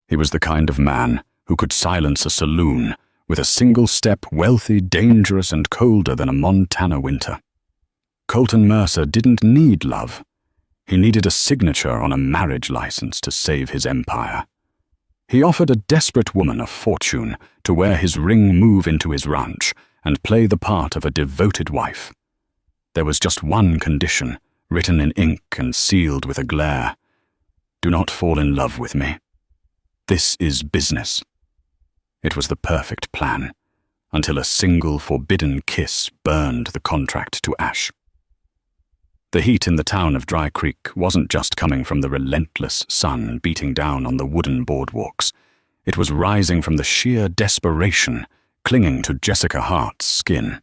He was the kind of man who could silence a saloon with a single step, wealthy, dangerous, and colder than a Montana winter. Colton Mercer didn't need love. He needed a signature on a marriage license to save his empire. He offered a desperate woman a fortune to wear his ring move into his ranch and play the part of a devoted wife. There was just one condition, written in ink and sealed with a glare. Do not fall in love with me. This is business. It was the perfect plan, until a single forbidden kiss burned the contract to ash. The heat in the town of Dry Creek wasn't just coming from the relentless sun beating down on the wooden boardwalks. It was rising from the sheer desperation clinging to Jessica Hart's skin.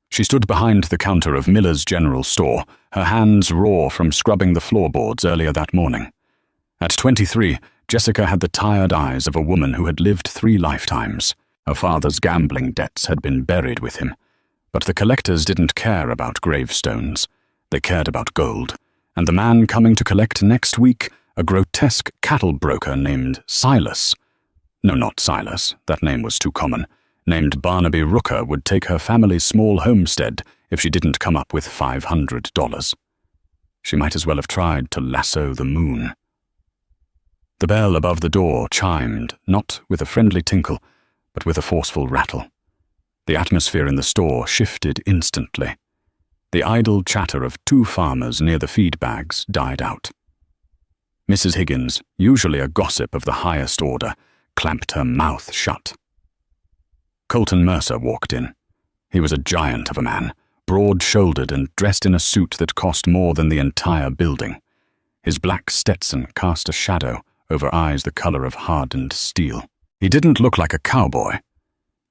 She stood behind the counter of Miller's General Store, her hands raw from scrubbing the floorboards earlier that morning. At 23, Jessica had the tired eyes of a woman who had lived 3 lifetimes. Her father's gambling debts had been buried with him, but the collectors didn't care about gravestones. They cared about gold, and the man coming to collect next week, a grotesque cattle broker named Silas. No, not Silas, that name was too common. Named Barnaby Rooker would take her family's small homestead if she didn't come up with $500. She might as well have tried to lasso the moon. The bell above the door chimed, not with a friendly tinkle, but with a forceful rattle. The atmosphere in the store shifted instantly. The idle chatter of 2 farmers near the feed bags died out. Mrs. Higgins, usually a gossip of the highest order, clamped her mouth shut. Colton Mercer walked in. He was a giant of a man, broad-shouldered and dressed in a suit that cost more than the entire building. His black Stetson cast a shadow over eyes the color of hardened steel. He didn't look like a cowboy.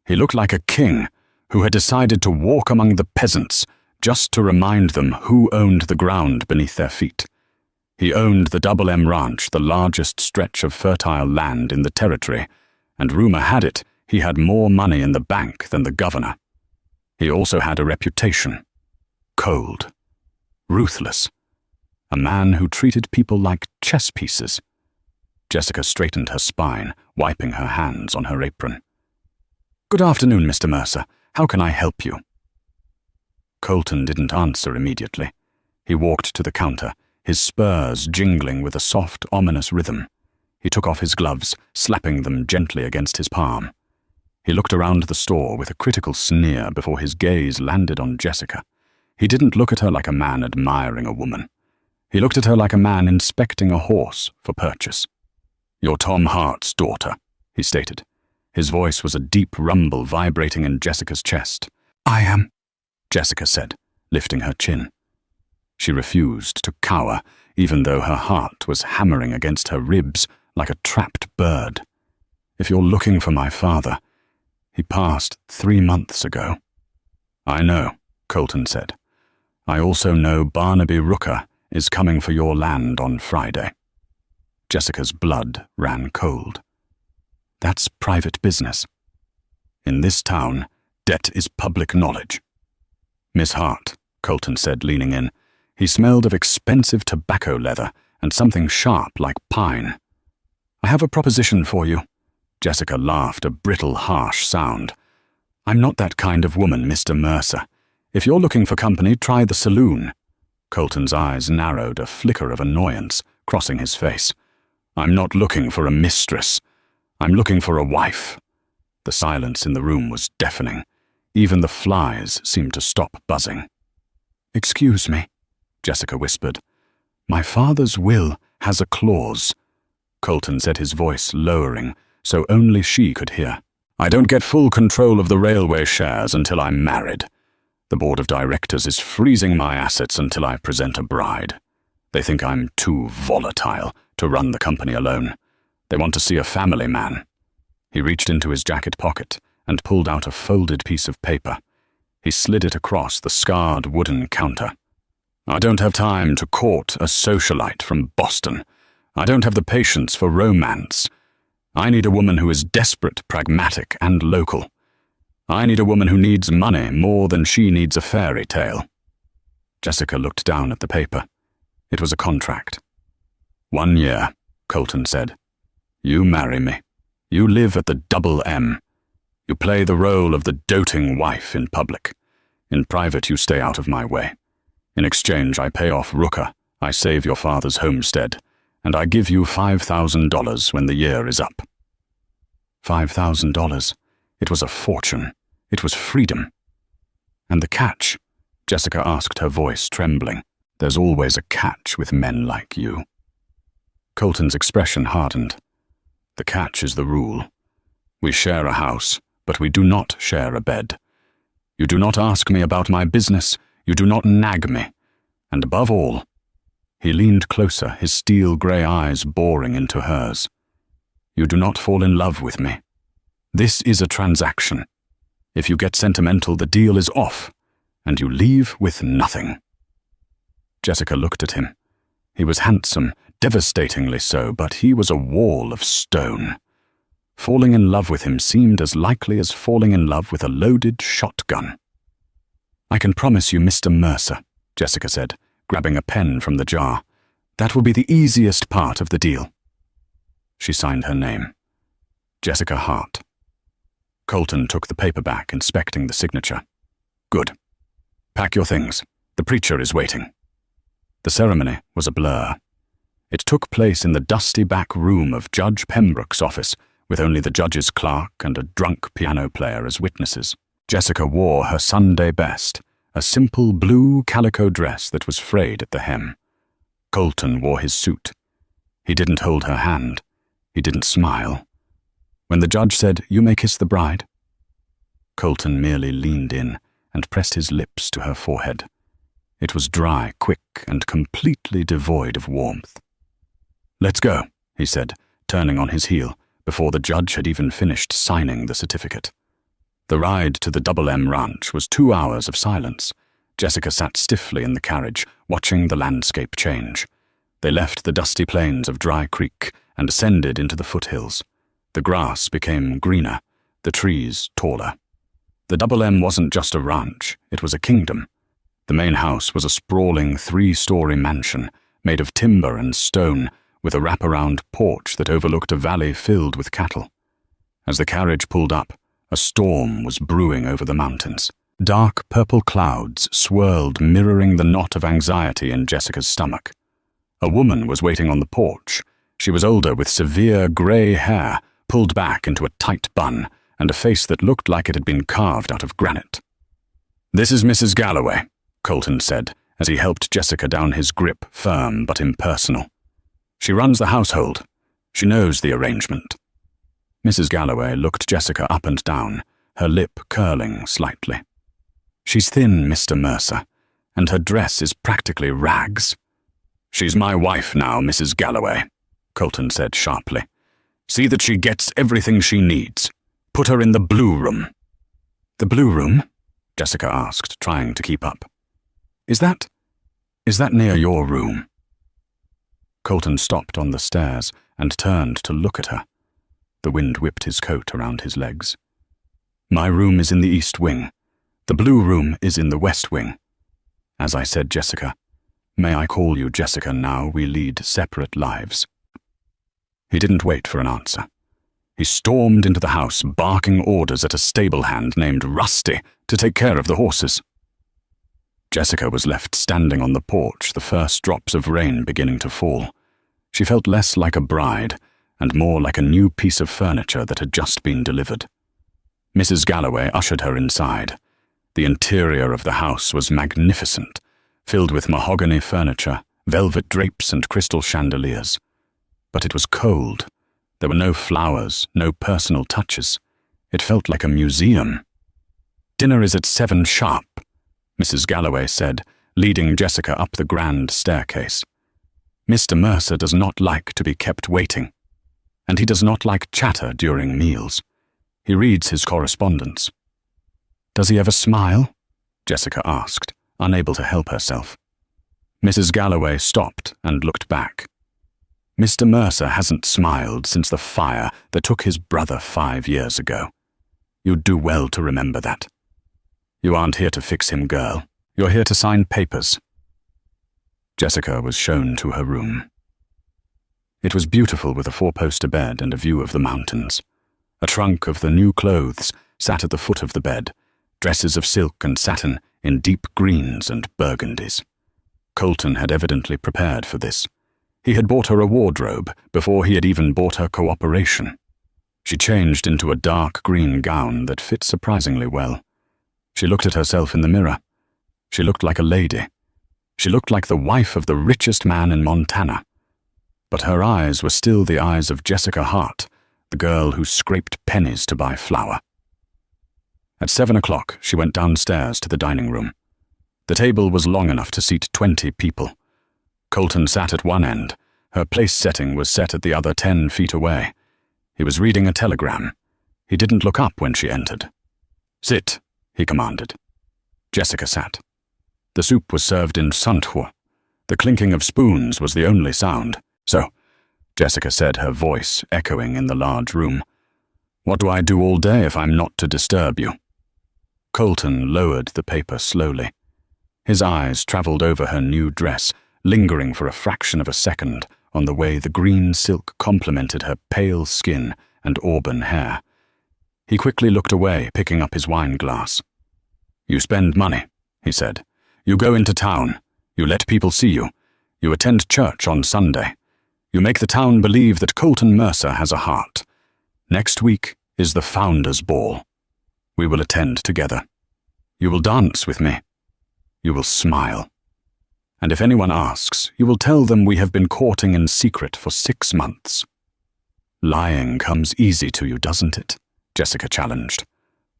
He looked like a king who had decided to walk among the peasants just to remind them who owned the ground beneath their feet. He owned the Double M Ranch, the largest stretch of fertile land in the territory, and rumor had it he had more money in the bank than the governor. He also had a reputation. Cold. Ruthless. A man who treated people like chess pieces. Jessica straightened her spine, wiping her hands on her apron. "Good afternoon, Mr. Mercer. How can I help you?" Colton didn't answer immediately. He walked to the counter, his spurs jingling with a soft, ominous rhythm. He took off his gloves, slapping them gently against his palm. He looked around the store with a critical sneer before his gaze landed on Jessica. He didn't look at her like a man admiring a woman. He looked at her like a man inspecting a horse for purchase. "You're Tom Hart's daughter," he stated. His voice was a deep rumble vibrating in Jessica's chest. "I am," Jessica said, lifting her chin. She refused to cower, even though her heart was hammering against her ribs like a trapped bird. "If you're looking for my father, he passed 3 months ago." "I know," Colton said. "I also know Barnaby Rooker is coming for your land on Friday." Jessica's blood ran cold. "That's private business. In this town, debt is public knowledge." "Miss Hart," Colton said, leaning in. He smelled of expensive tobacco leather and something sharp like pine. "I have a proposition for you." Jessica laughed, a brittle, harsh sound. "I'm not that kind of woman, Mr. Mercer. If you're looking for company, try the saloon." Colton's eyes narrowed, a flicker of annoyance crossing his face. "I'm not looking for a mistress. I'm looking for a wife." The silence in the room was deafening. Even the flies seemed to stop buzzing. "Excuse me," Jessica whispered. "My father's will has a clause." Colton said, his voice lowering, so only she could hear. "I don't get full control of the railway shares until I'm married. The board of directors is freezing my assets until I present a bride. They think I'm too volatile to run the company alone. They want to see a family man." He reached into his jacket pocket and pulled out a folded piece of paper. He slid it across the scarred wooden counter. "I don't have time to court a socialite from Boston. I don't have the patience for romance. I need a woman who is desperate, pragmatic, and local. I need a woman who needs money more than she needs a fairy tale." Jessica looked down at the paper. It was a contract. "1 year," Colton said. You marry me. You live at the Double M. You play the role of the doting wife in public. In private, you stay out of my way. In exchange, I pay off Rooker, I save your father's homestead, and I give you $5,000 when the year is up. $5,000. It was a fortune. It was freedom. And the catch? Jessica asked, her voice trembling. There's always a catch with men like you. Colton's expression hardened. The catch is the rule. We share a house, but we do not share a bed. You do not ask me about my business. You do not nag me. And above all, he leaned closer, his steel-grey eyes boring into hers. You do not fall in love with me. This is a transaction. If you get sentimental, the deal is off, and you leave with nothing. Jessica looked at him. He was handsome, devastatingly so, but he was a wall of stone. Falling in love with him seemed as likely as falling in love with a loaded shotgun. I can promise you, Mr. Mercer, Jessica said, grabbing a pen from the jar. That will be the easiest part of the deal. She signed her name. Jessica Hart. Colton took the paper back, inspecting the signature. Good. Pack your things. The preacher is waiting. The ceremony was a blur. It took place in the dusty back room of Judge Pembroke's office, with only the judge's clerk and a drunk piano player as witnesses. Jessica wore her Sunday best, a simple blue calico dress that was frayed at the hem. Colton wore his suit. He didn't hold her hand. He didn't smile. When the judge said, "You may kiss the bride," Colton merely leaned in and pressed his lips to her forehead. It was dry, quick, and completely devoid of warmth. "Let's go," he said, turning on his heel, before the judge had even finished signing the certificate. The ride to the Double M Ranch was 2 hours of silence. Jessica sat stiffly in the carriage, watching the landscape change. They left the dusty plains of Dry Creek and ascended into the foothills. The grass became greener, the trees taller. The Double M wasn't just a ranch, it was a kingdom. The main house was a sprawling 3-story mansion, made of timber and stone, with a wraparound porch that overlooked a valley filled with cattle. As the carriage pulled up, a storm was brewing over the mountains. Dark purple clouds swirled, mirroring the knot of anxiety in Jessica's stomach. A woman was waiting on the porch. She was older, with severe grey hair, pulled back into a tight bun, and a face that looked like it had been carved out of granite. "This is Mrs. Galloway," Colton said, as he helped Jessica down, his grip firm but impersonal. "She runs the household. She knows the arrangement." Mrs. Galloway looked Jessica up and down, her lip curling slightly. "She's thin, Mr. Mercer, and her dress is practically rags." "She's my wife now, Mrs. Galloway," Colton said sharply. "See that she gets everything she needs. Put her in the blue room." "The blue room?" Jessica asked, trying to keep up. Is that near your room?" Colton stopped on the stairs and turned to look at her. The wind whipped his coat around his legs. "My room is in the east wing. The blue room is in the west wing. As I said, Jessica, may I call you Jessica now? We lead separate lives." He didn't wait for an answer. He stormed into the house, barking orders at a stable hand named Rusty to take care of the horses. Jessica was left standing on the porch, the first drops of rain beginning to fall. She felt less like a bride and more like a new piece of furniture that had just been delivered. Mrs. Galloway ushered her inside. The interior of the house was magnificent, filled with mahogany furniture, velvet drapes, and crystal chandeliers. But it was cold. There were no flowers, no personal touches. It felt like a museum. "Dinner is at 7 sharp," Mrs. Galloway said, leading Jessica up the grand staircase. "Mr. Mercer does not like to be kept waiting, and he does not like chatter during meals. He reads his correspondence." "Does he ever smile?" Jessica asked, unable to help herself. Mrs. Galloway stopped and looked back. "Mr. Mercer hasn't smiled since the fire that took his brother 5 years ago. You'd do well to remember that. You aren't here to fix him, girl. You're here to sign papers." Jessica was shown to her room. It was beautiful with a four-poster bed and a view of the mountains. A trunk of the new clothes sat at the foot of the bed, dresses of silk and satin in deep greens and burgundies. Colton had evidently prepared for this. He had bought her a wardrobe before he had even bought her cooperation. She changed into a dark green gown that fit surprisingly well. She looked at herself in the mirror. She looked like a lady. She looked like the wife of the richest man in Montana. But her eyes were still the eyes of Jessica Hart, the girl who scraped pennies to buy flour. At 7 o'clock, she went downstairs to the dining room. The table was long enough to seat 20 people. Colton sat at one end. Her place setting was set at the other 10 feet away. He was reading a telegram. He didn't look up when she entered. "Sit," he commanded. Jessica sat. The soup was served in santuo. The clinking of spoons was the only sound. "So," Jessica said, her voice echoing in the large room, "what do I do all day if I'm not to disturb you?" Colton lowered the paper slowly. His eyes traveled over her new dress, lingering for a fraction of a second on the way the green silk complemented her pale skin and auburn hair. He quickly looked away, picking up his wine glass. "You spend money," he said. "You go into town. You let people see you. You attend church on Sunday. You make the town believe that Colton Mercer has a heart. Next week is the Founders' Ball. We will attend together. You will dance with me. You will smile. And if anyone asks, you will tell them we have been courting in secret for 6 months. Lying comes easy to you, doesn't it?" Jessica challenged.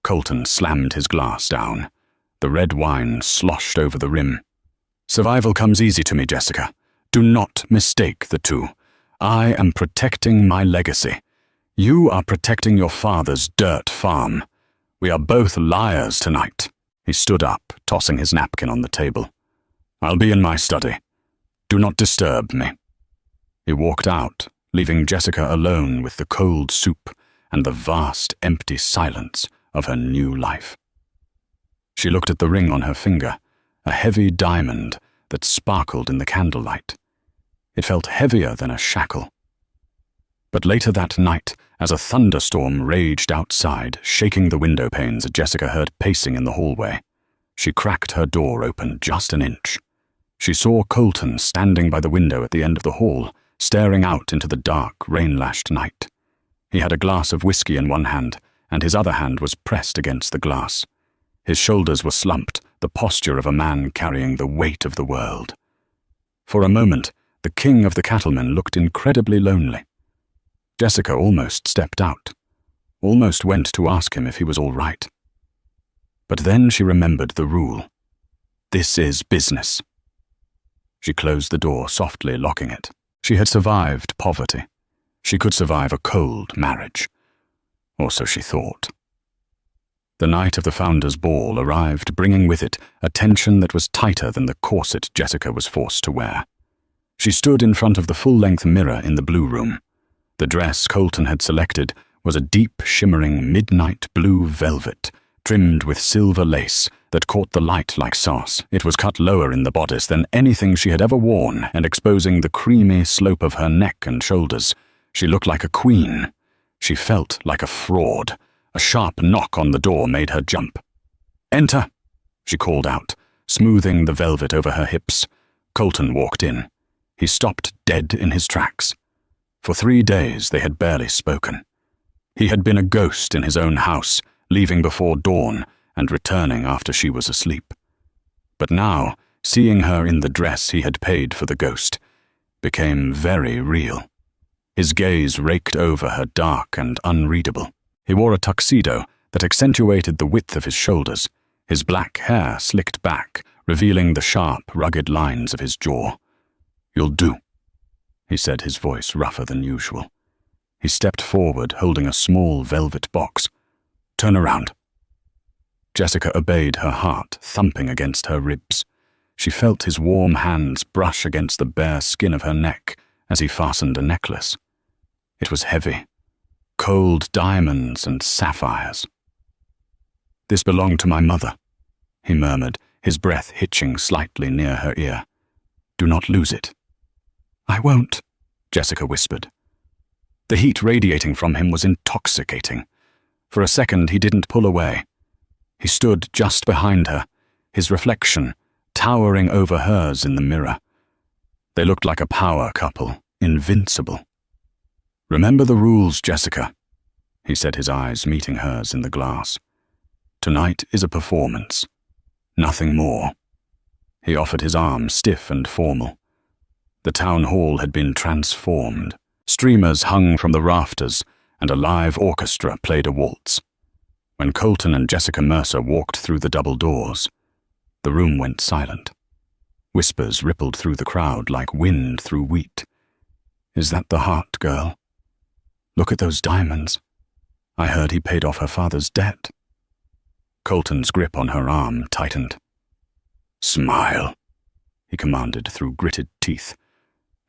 Colton slammed his glass down. The red wine sloshed over the rim. "Survival comes easy to me, Jessica. Do not mistake the two. I am protecting my legacy. You are protecting your father's dirt farm. We are both liars tonight." He stood up, tossing his napkin on the table. "I'll be in my study. Do not disturb me." He walked out, leaving Jessica alone with the cold soup and the vast, empty silence of her new life. She looked at the ring on her finger, a heavy diamond that sparkled in the candlelight. It felt heavier than a shackle. But later that night, as a thunderstorm raged outside, shaking the window panes Jessica heard pacing in the hallway, she cracked her door open just an inch. She saw Colton standing by the window at the end of the hall, staring out into the dark, rain-lashed night. He had a glass of whiskey in one hand, and his other hand was pressed against the glass. His shoulders were slumped, the posture of a man carrying the weight of the world. For a moment, the king of the cattlemen looked incredibly lonely. Jessica almost stepped out, almost went to ask him if he was all right. But then she remembered the rule. This is business. She closed the door softly, locking it. She had survived poverty. She could survive a cold marriage. Or so she thought. The night of the Founders' Ball arrived, bringing with it a tension that was tighter than the corset Jessica was forced to wear. She stood in front of the full-length mirror in the blue room. The dress Colton had selected was a deep, shimmering midnight blue velvet, trimmed with silver lace that caught the light like sauce. It was cut lower in the bodice than anything she had ever worn, and exposing the creamy slope of her neck and shoulders. She looked like a queen. She felt like a fraud. A sharp knock on the door made her jump. "Enter," she called out, smoothing the velvet over her hips. Colton walked in. He stopped dead in his tracks. For 3 days they had barely spoken. He had been a ghost in his own house, leaving before dawn and returning after she was asleep. But now, seeing her in the dress he had paid for the ghost, became very real. His gaze raked over her, dark and unreadable. He wore a tuxedo that accentuated the width of his shoulders, his black hair slicked back, revealing the sharp, rugged lines of his jaw. "You'll do," he said, his voice rougher than usual. He stepped forward, holding a small velvet box. "Turn around." Jessica obeyed, her heart thumping against her ribs. She felt his warm hands brush against the bare skin of her neck as he fastened a necklace. It was heavy. Cold diamonds and sapphires. "This belonged to my mother," he murmured, his breath hitching slightly near her ear. "Do not lose it." "I won't," Jessica whispered. The heat radiating from him was intoxicating. For a second, he didn't pull away. He stood just behind her, his reflection towering over hers in the mirror. They looked like a power couple, invincible. "Remember the rules, Jessica," he said, his eyes meeting hers in the glass. "Tonight is a performance. Nothing more." He offered his arm, stiff and formal. The town hall had been transformed. Streamers hung from the rafters, and a live orchestra played a waltz. When Colton and Jessica Mercer walked through the double doors, the room went silent. Whispers rippled through the crowd like wind through wheat. "Is that the Hart girl? Look at those diamonds. I heard he paid off her father's debt." Colton's grip on her arm tightened. "Smile," he commanded through gritted teeth.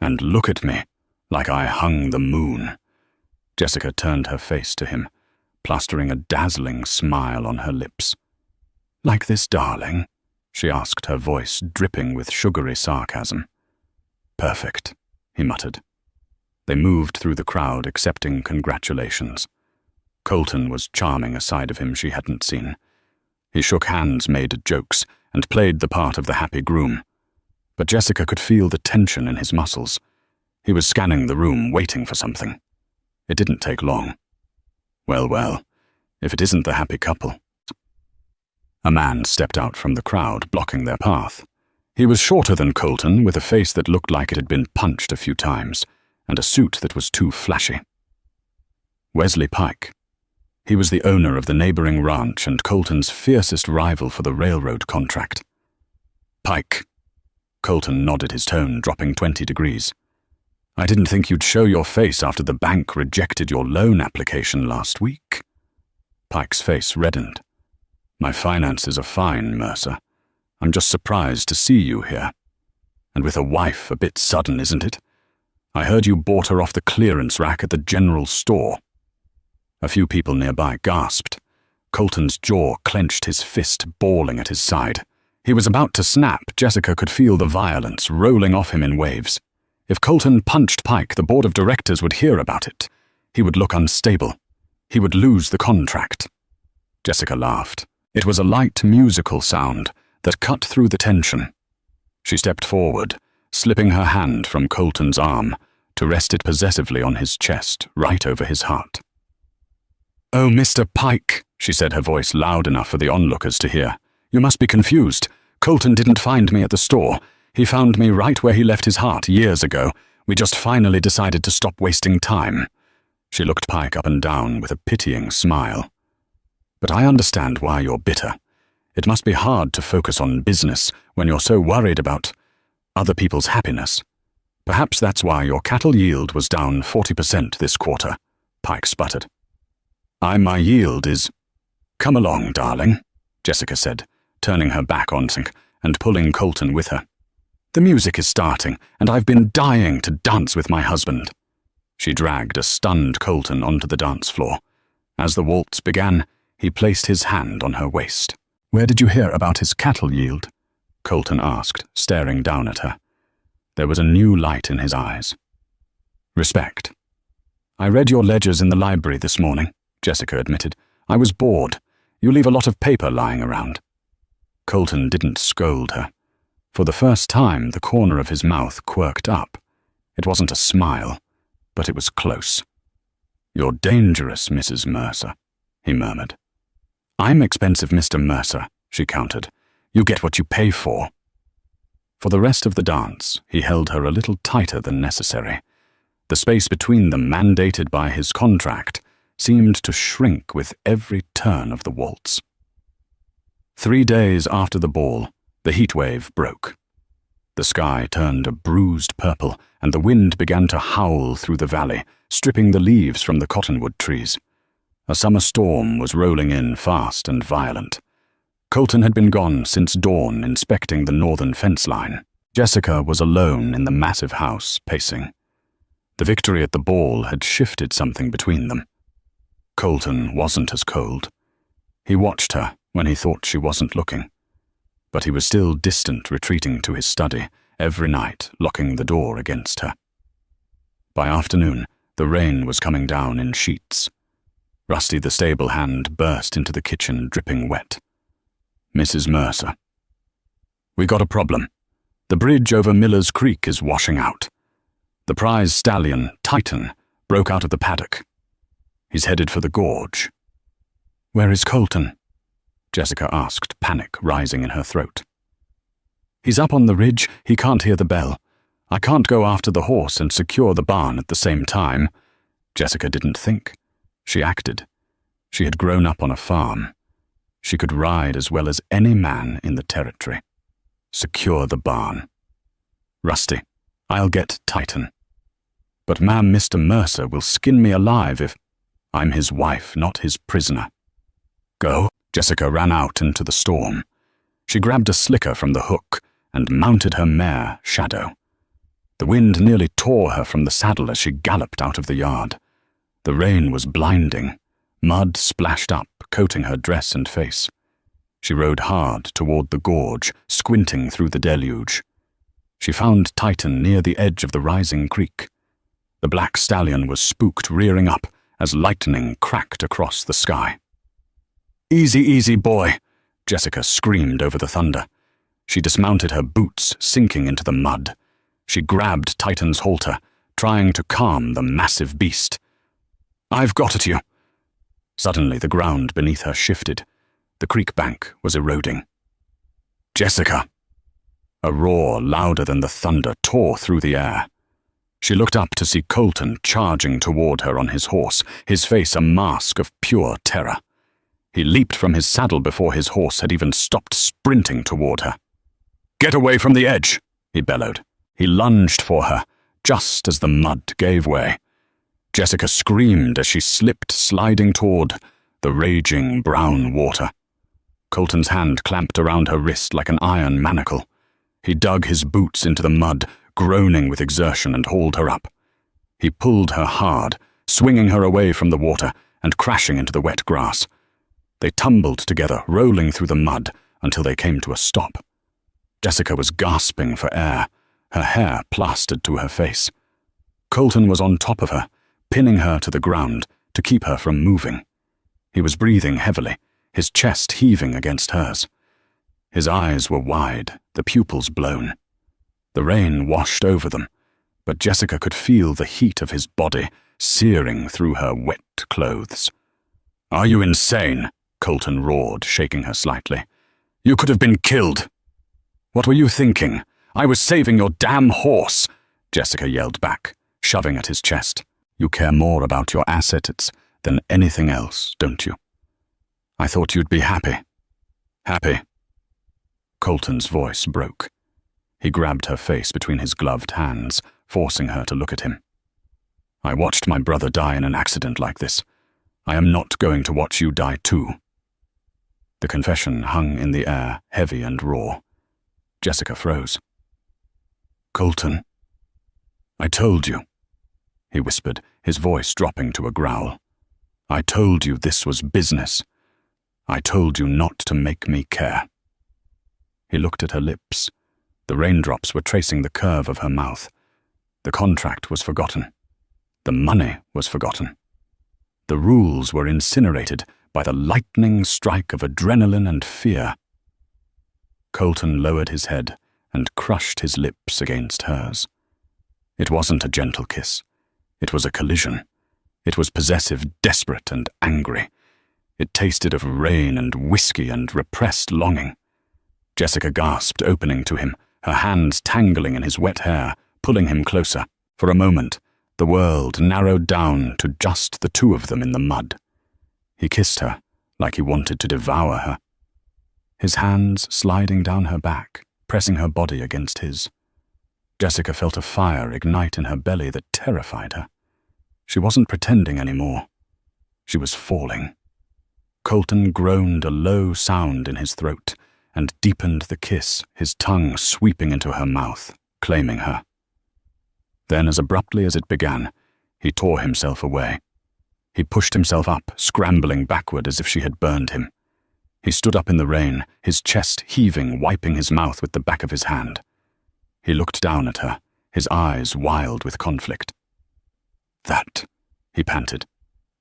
"And look at me, like I hung the moon." Jessica turned her face to him, plastering a dazzling smile on her lips. "Like this, darling?" she asked, her voice dripping with sugary sarcasm. "Perfect," he muttered. They moved through the crowd, accepting congratulations. Colton was charming a side of him she hadn't seen. He shook hands, made jokes, and played the part of the happy groom. But Jessica could feel the tension in his muscles. He was scanning the room, waiting for something. It didn't take long. Well, if it isn't the happy couple. A man stepped out from the crowd, blocking their path. He was shorter than Colton, with a face that looked like it had been punched a few times, and a suit that was too flashy. Wesley Pike. He was the owner of the neighboring ranch and Colton's fiercest rival for the railroad contract. "Pike." Colton nodded, his tone dropping 20 degrees. "I didn't think you'd show your face after the bank rejected your loan application last week." Pike's face reddened. "My finances are fine, Mercer. I'm just surprised to see you here. And with a wife, a bit sudden, isn't it? I heard you bought her off the clearance rack at the general store." A few people nearby gasped. Colton's jaw clenched, his fist balling at his side. He was about to snap. Jessica could feel the violence rolling off him in waves. If Colton punched Pike, the board of directors would hear about it. He would look unstable. He would lose the contract. Jessica laughed. It was a light musical sound that cut through the tension. She stepped forward, slipping her hand from Colton's arm to rest it possessively on his chest, right over his heart. "Oh, Mr. Pike," she said, her voice loud enough for the onlookers to hear. "You must be confused. Colton didn't find me at the store. He found me right where he left his heart years ago. We just finally decided to stop wasting time." She looked Pike up and down with a pitying smile. "But I understand why you're bitter. It must be hard to focus on business when you're so worried about other people's happiness. Perhaps that's why your cattle yield was down 40% this quarter," Pike sputtered. My yield is—" "Come along, darling," Jessica said, turning her back on Sink and pulling Colton with her. "The music is starting, and I've been dying to dance with my husband." She dragged a stunned Colton onto the dance floor. As the waltz began, he placed his hand on her waist. "Where did you hear about his cattle yield?" Colton asked, staring down at her. There was a new light in his eyes. "Respect. I read your ledgers in the library this morning," Jessica admitted. "I was bored. You leave a lot of paper lying around." Colton didn't scold her. For the first time, the corner of his mouth quirked up. It wasn't a smile, but it was close. "You're dangerous, Mrs. Mercer," he murmured. "I'm expensive, Mr. Mercer," she countered. "You get what you pay for." For the rest of the dance, he held her a little tighter than necessary. The space between them, mandated by his contract, seemed to shrink with every turn of the waltz. 3 days after the ball, the heatwave broke. The sky turned a bruised purple, and the wind began to howl through the valley, stripping the leaves from the cottonwood trees. A summer storm was rolling in fast and violent. Colton had been gone since dawn, inspecting the northern fence line. Jessica was alone in the massive house, pacing. The victory at the ball had shifted something between them. Colton wasn't as cold. He watched her when he thought she wasn't looking. But he was still distant, retreating to his study every night, locking the door against her. By afternoon, the rain was coming down in sheets. Rusty the stable hand burst into the kitchen dripping wet. Mrs. Mercer. "We got a problem. The bridge over Miller's Creek is washing out. The prize stallion, Titan, broke out of the paddock. He's headed for the gorge." "Where is Colton?" Jessica asked, panic rising in her throat. "He's up on the ridge. He can't hear the bell. I can't go after the horse and secure the barn at the same time." Jessica didn't think. She acted. She had grown up on a farm. She could ride as well as any man in the territory. Secure the barn. "Rusty, I'll get Titan. But ma'am, Mr. Mercer will skin me alive if I'm his wife, not his prisoner." "Go." Jessica ran out into the storm. She grabbed a slicker from the hook and mounted her mare, Shadow. The wind nearly tore her from the saddle as she galloped out of the yard. The rain was blinding. Mud splashed up, coating her dress and face. She rode hard toward the gorge, squinting through the deluge. She found Titan near the edge of the rising creek. The black stallion was spooked, rearing up as lightning cracked across the sky. "Easy, easy, boy," Jessica screamed over the thunder. She dismounted her boots, sinking into the mud. She grabbed Titan's halter, trying to calm the massive beast. "I've got at you." Suddenly the ground beneath her shifted. The creek bank was eroding. "Jessica!" A roar louder than the thunder tore through the air. She looked up to see Colton charging toward her on his horse, his face a mask of pure terror. He leaped from his saddle before his horse had even stopped sprinting toward her. "Get away from the edge!" he bellowed. He lunged for her, just as the mud gave way. Jessica screamed as she slipped, sliding toward the raging brown water. Colton's hand clamped around her wrist like an iron manacle. He dug his boots into the mud, groaning with exertion, and hauled her up. He pulled her hard, swinging her away from the water and crashing into the wet grass. They tumbled together, rolling through the mud until they came to a stop. Jessica was gasping for air, her hair plastered to her face. Colton was on top of her, pinning her to the ground to keep her from moving. He was breathing heavily, his chest heaving against hers. His eyes were wide, the pupils blown. The rain washed over them, but Jessica could feel the heat of his body searing through her wet clothes. "Are you insane?" Colton roared, shaking her slightly. "You could have been killed." "What were you thinking? I was saving your damn horse," Jessica yelled back, shoving at his chest. "You care more about your assets than anything else, don't you? I thought you'd be happy." "Happy?" Colton's voice broke. He grabbed her face between his gloved hands, forcing her to look at him. "I watched my brother die in an accident like this. I am not going to watch you die too." The confession hung in the air, heavy and raw. Jessica froze. "Colton, I told you," he whispered, his voice dropping to a growl. "I told you this was business. I told you not to make me care." He looked at her lips. The raindrops were tracing the curve of her mouth. The contract was forgotten. The money was forgotten. The rules were incinerated by the lightning strike of adrenaline and fear. Colton lowered his head and crushed his lips against hers. It wasn't a gentle kiss. It was a collision. It was possessive, desperate, and angry. It tasted of rain and whiskey and repressed longing. Jessica gasped, opening to him, her hands tangling in his wet hair, pulling him closer. For a moment, the world narrowed down to just the two of them in the mud. He kissed her, like he wanted to devour her. His hands sliding down her back, pressing her body against his. Jessica felt a fire ignite in her belly that terrified her. She wasn't pretending anymore. She was falling. Colton groaned a low sound in his throat and deepened the kiss, his tongue sweeping into her mouth, claiming her. Then, as abruptly as it began, he tore himself away. He pushed himself up, scrambling backward as if she had burned him. He stood up in the rain, his chest heaving, wiping his mouth with the back of his hand. He looked down at her, his eyes wild with conflict. That, he panted.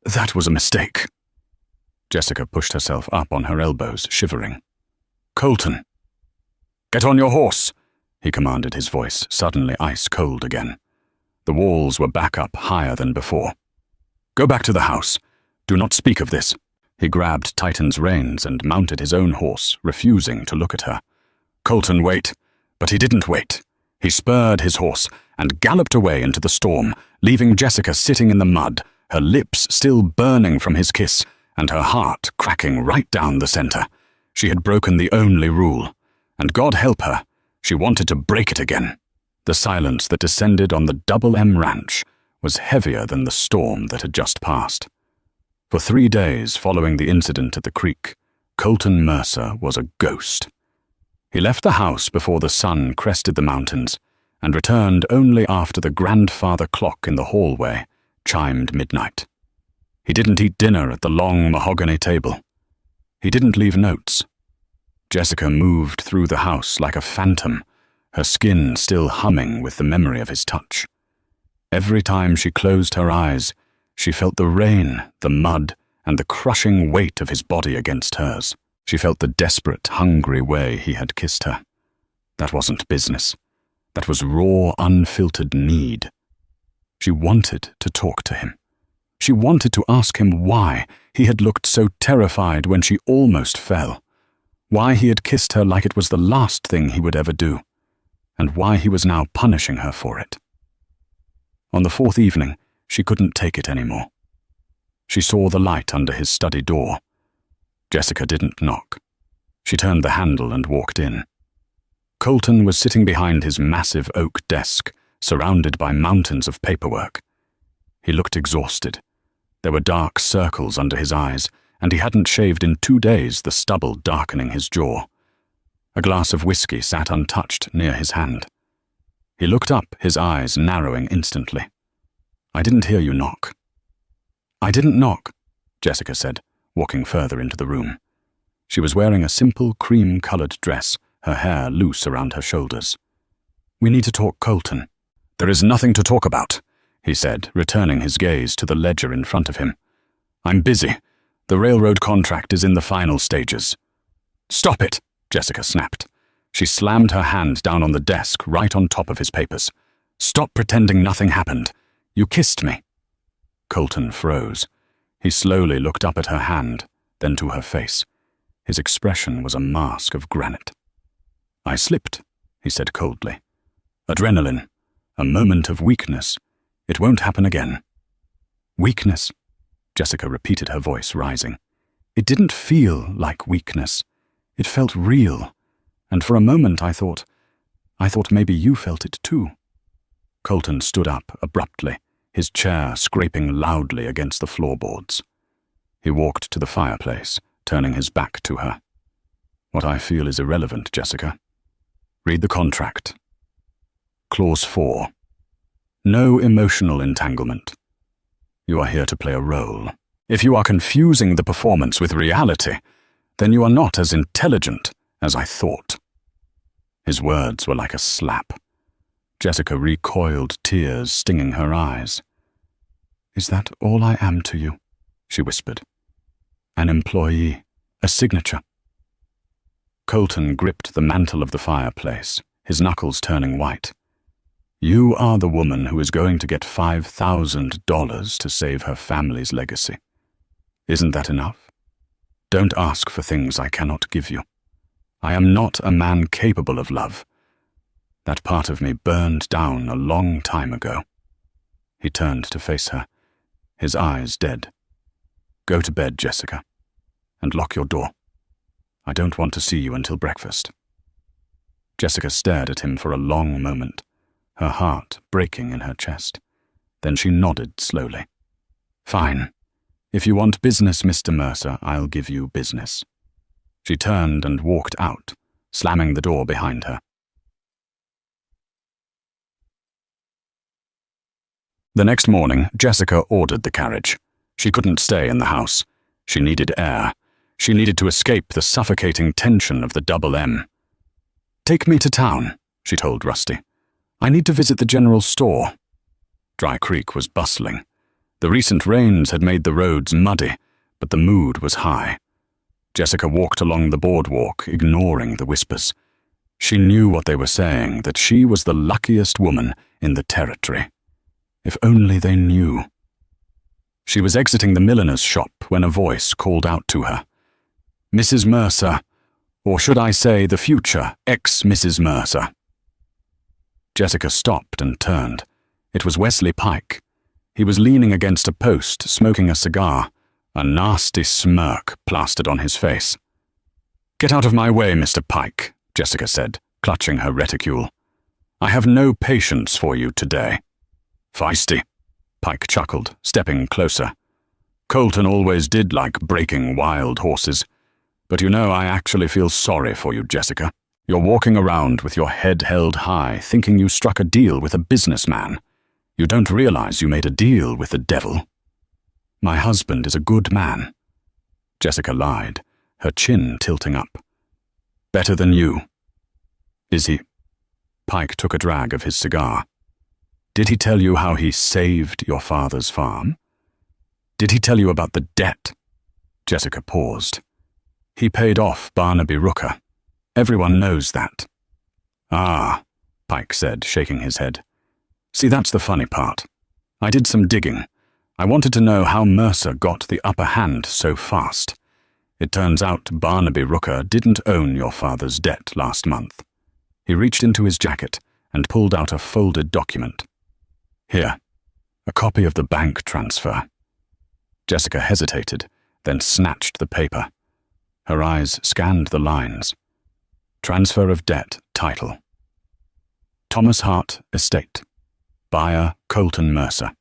That was a mistake. Jessica pushed herself up on her elbows, shivering. Colton. Get on your horse, he commanded, his voice suddenly ice-cold again. The walls were back up higher than before. Go back to the house. Do not speak of this. He grabbed Titan's reins and mounted his own horse, refusing to look at her. Colton, wait. But he didn't wait. He spurred his horse and galloped away into the storm, leaving Jessica sitting in the mud, her lips still burning from his kiss, and her heart cracking right down the center. She had broken the only rule, and God help her, she wanted to break it again. The silence that descended on the Double M Ranch was heavier than the storm that had just passed. For 3 days following the incident at the creek, Colton Mercer was a ghost. He left the house before the sun crested the mountains and returned only after the grandfather clock in the hallway chimed midnight. He didn't eat dinner at the long mahogany table. He didn't leave notes. Jessica moved through the house like a phantom, her skin still humming with the memory of his touch. Every time she closed her eyes, she felt the rain, the mud, and the crushing weight of his body against hers. She felt the desperate, hungry way he had kissed her. That wasn't business. That was raw, unfiltered need. She wanted to talk to him. She wanted to ask him why he had looked so terrified when she almost fell, why he had kissed her like it was the last thing he would ever do, and why he was now punishing her for it. On the 4th evening, she couldn't take it anymore. She saw the light under his study door. Jessica didn't knock. She turned the handle and walked in. Colton was sitting behind his massive oak desk, surrounded by mountains of paperwork. He looked exhausted. There were dark circles under his eyes, and he hadn't shaved in 2 days, the stubble darkening his jaw. A glass of whiskey sat untouched near his hand. He looked up, his eyes narrowing instantly. I didn't hear you knock. I didn't knock, Jessica said, walking further into the room. She was wearing a simple cream-colored dress, her hair loose around her shoulders. We need to talk, Colton. There is nothing to talk about, he said, returning his gaze to the ledger in front of him. I'm busy. The railroad contract is in the final stages. Stop it, Jessica snapped. She slammed her hand down on the desk right on top of his papers. Stop pretending nothing happened. You kissed me. Colton froze. He slowly looked up at her hand, then to her face. His expression was a mask of granite. I slipped, he said coldly. Adrenaline. A moment of weakness. It won't happen again. Weakness, Jessica repeated, her voice rising. It didn't feel like weakness. It felt real. And for a moment I thought maybe you felt it too. Colton stood up abruptly, his chair scraping loudly against the floorboards. He walked to the fireplace, turning his back to her. What I feel is irrelevant, Jessica. Read the contract. Clause 4. No emotional entanglement. You are here to play a role. If you are confusing the performance with reality, then you are not as intelligent as I thought. His words were like a slap. Jessica recoiled, tears stinging her eyes. Is that all I am to you? She whispered. An employee, a signature. Colton gripped the mantel of the fireplace, his knuckles turning white. You are the woman who is going to get $5,000 to save her family's legacy. Isn't that enough? Don't ask for things I cannot give you. I am not a man capable of love. That part of me burned down a long time ago. He turned to face her, his eyes dead. Go to bed, Jessica, and lock your door. I don't want to see you until breakfast. Jessica stared at him for a long moment, her heart breaking in her chest. Then she nodded slowly. Fine. If you want business, Mr. Mercer, I'll give you business. She turned and walked out, slamming the door behind her. The next morning, Jessica ordered the carriage. She couldn't stay in the house. She needed air. She needed to escape the suffocating tension of the Double M. Take me to town, she told Rusty. I need to visit the general store. Dry Creek was bustling. The recent rains had made the roads muddy, but the mood was high. Jessica walked along the boardwalk, ignoring the whispers. She knew what they were saying, that she was the luckiest woman in the territory. If only they knew. She was exiting the milliner's shop when a voice called out to her. "Mrs. Mercer, or should I say the future ex-Mrs. Mercer." Jessica stopped and turned. It was Wesley Pike. He was leaning against a post, smoking a cigar, a nasty smirk plastered on his face. "Get out of my way, Mr. Pike," Jessica said, clutching her reticule. "I have no patience for you today." "Feisty," Pike chuckled, stepping closer. "Colton always did like breaking wild horses. But you know, I actually feel sorry for you, Jessica. You're walking around with your head held high, thinking you struck a deal with a businessman. You don't realize you made a deal with the devil." "My husband is a good man." Jessica lied, her chin tilting up. "Better than you." "Is he?" Pike took a drag of his cigar. "Did he tell you how he saved your father's farm? Did he tell you about the debt?" Jessica paused. "He paid off Barnaby Rooker. Everyone knows that." "Ah," Pike said, shaking his head. "See, that's the funny part. I did some digging. I wanted to know how Mercer got the upper hand so fast. It turns out Barnaby Rooker didn't own your father's debt last month." He reached into his jacket and pulled out a folded document. "Here, a copy of the bank transfer." Jessica hesitated, then snatched the paper. Her eyes scanned the lines. Transfer of debt, title. Thomas Hart Estate. Buyer Colton Mercer.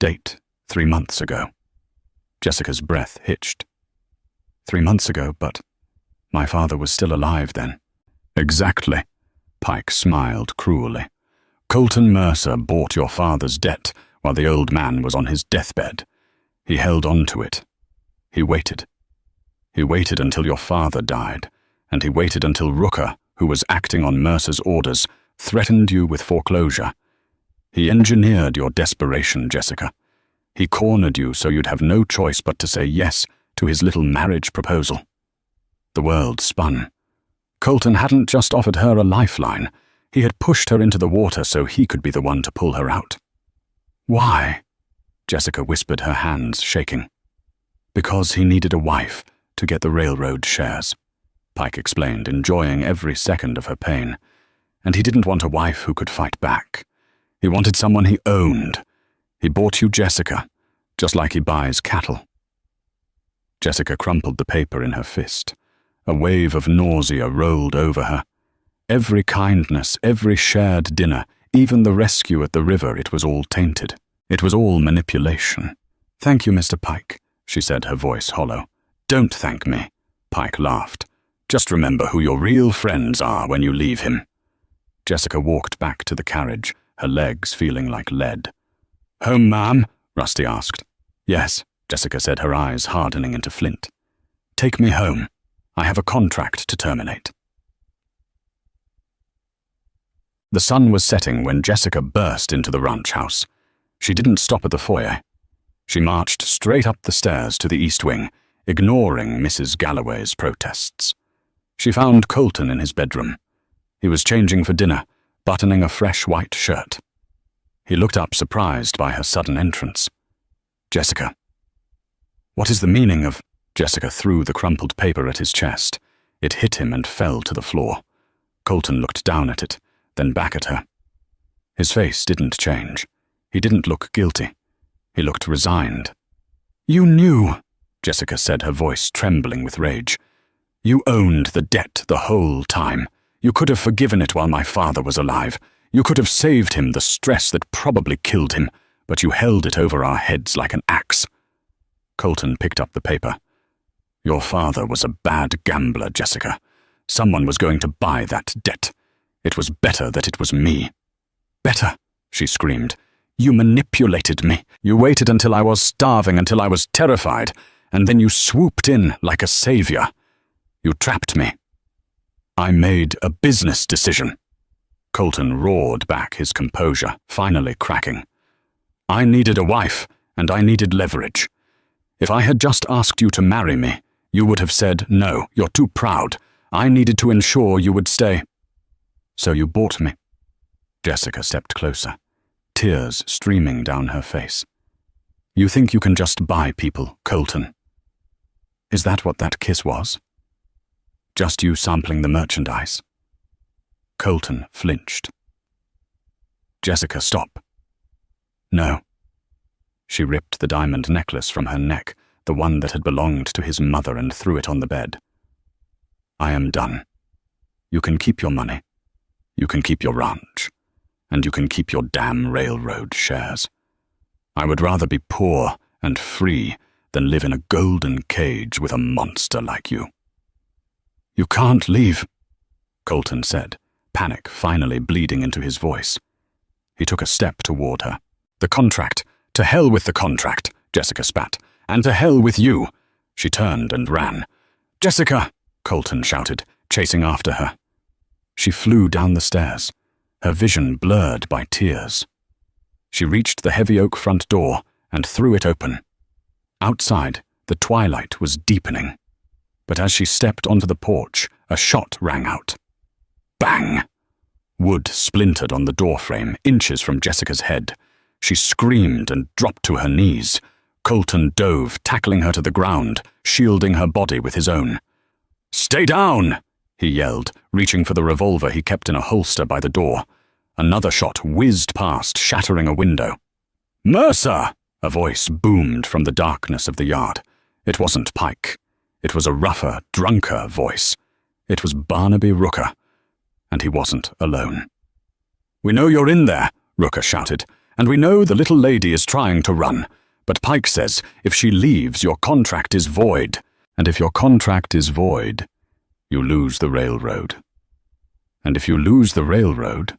Date 3 months ago. Jessica's breath hitched. 3 months ago, but my father was still alive then. "Exactly." Pike smiled cruelly. "Colton Mercer bought your father's debt while the old man was on his deathbed. He held on to it. He waited. He waited until your father died, and he waited until Rooker, who was acting on Mercer's orders, threatened you with foreclosure. He engineered your desperation, Jessica. He cornered you so you'd have no choice but to say yes to his little marriage proposal." The world spun. Colton hadn't just offered her a lifeline. He had pushed her into the water so he could be the one to pull her out. "Why?" Jessica whispered, her hands shaking. "Because he needed a wife to get the railroad shares," Pike explained, enjoying every second of her pain. "And he didn't want a wife who could fight back. He wanted someone he owned. He bought you Jessica, just like he buys cattle." Jessica crumpled the paper in her fist. A wave of nausea rolled over her. Every kindness, every shared dinner, even the rescue at the river, it was all tainted. It was all manipulation. "Thank you, Mr. Pike," she said, her voice hollow. "Don't thank me," Pike laughed. "Just remember who your real friends are when you leave him." Jessica walked back to the carriage, her legs feeling like lead. "Home, ma'am?" Rusty asked. "Yes," Jessica said, her eyes hardening into flint. "Take me home. I have a contract to terminate." The sun was setting when Jessica burst into the ranch house. She didn't stop at the foyer. She marched straight up the stairs to the east wing, ignoring Mrs. Galloway's protests. She found Colton in his bedroom. He was changing for dinner, buttoning a fresh white shirt. He looked up, surprised by her sudden entrance. "Jessica, what is the meaning of—" Jessica threw the crumpled paper at his chest. It hit him and fell to the floor. Colton looked down at it, then back at her. His face didn't change. He didn't look guilty. He looked resigned. "You knew," Jessica said, her voice trembling with rage. "You owned the debt the whole time. You could have forgiven it while my father was alive. You could have saved him the stress that probably killed him, but you held it over our heads like an axe." Colton picked up the paper. "Your father was a bad gambler, Jessica. Someone was going to buy that debt. It was better that it was me." "Better?" she screamed. "You manipulated me. You waited until I was starving, until I was terrified, and then you swooped in like a savior. You trapped me." "I made a business decision." Colton roared back, his composure finally cracking. "I needed a wife, and I needed leverage. If I had just asked you to marry me, you would have said, no, you're too proud. I needed to ensure you would stay. So you bought me. Jessica stepped closer, tears streaming down her face. You think you can just buy people, Colton? Is that what that kiss was? Just you sampling the merchandise? Colton flinched. Jessica, stop. No. She ripped the diamond necklace from her neck, the one that had belonged to his mother, and threw it on the bed. I am done. You can keep your money. You can keep your ranch. And you can keep your damn railroad shares. I would rather be poor and free than live in a golden cage with a monster like you. You can't leave, Colton said, panic finally bleeding into his voice. He took a step toward her. The contract. To hell with the contract, Jessica spat. And to hell with you. She turned and ran. Jessica, Colton shouted, chasing after her. She flew down the stairs, her vision blurred by tears. She reached the heavy oak front door and threw it open. Outside, the twilight was deepening. But as she stepped onto the porch, a shot rang out. Bang! Wood splintered on the doorframe, inches from Jessica's head. She screamed and dropped to her knees. Colton dove, tackling her to the ground, shielding her body with his own. Stay down! He yelled, reaching for the revolver he kept in a holster by the door. Another shot whizzed past, shattering a window. Mercer! A voice boomed from the darkness of the yard. It wasn't Pike. It was a rougher, drunker voice. It was Barnaby Rooker. And he wasn't alone. We know you're in there, Rooker shouted, and we know the little lady is trying to run. But Pike says if she leaves, your contract is void. And if your contract is void, you lose the railroad. And if you lose the railroad,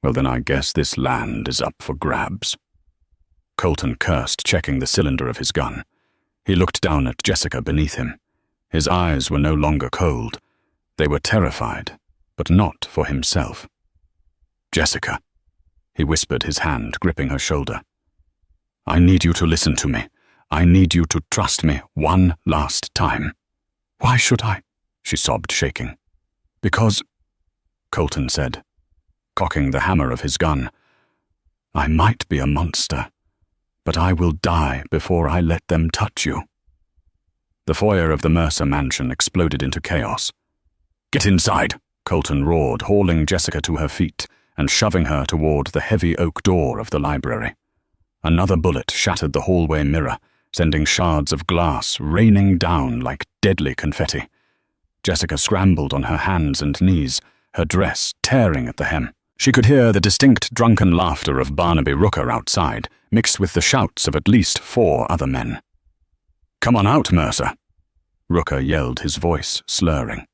well then I guess this land is up for grabs. Colton cursed, checking the cylinder of his gun. He looked down at Jessica beneath him. His eyes were no longer cold. They were terrified, but not for himself. Jessica, he whispered, his hand gripping her shoulder. I need you to listen to me. I need you to trust me one last time. Why should I? She sobbed, shaking. Because, Colton said, cocking the hammer of his gun, I might be a monster, but I will die before I let them touch you. The foyer of the Mercer mansion exploded into chaos. Get inside, Colton roared, hauling Jessica to her feet and shoving her toward the heavy oak door of the library. Another bullet shattered the hallway mirror, sending shards of glass raining down like deadly confetti. Jessica scrambled on her hands and knees, her dress tearing at the hem. She could hear the distinct drunken laughter of Barnaby Rooker outside, mixed with the shouts of at least 4 other men. Come on out, Mercer, Rooker yelled, his voice slurring.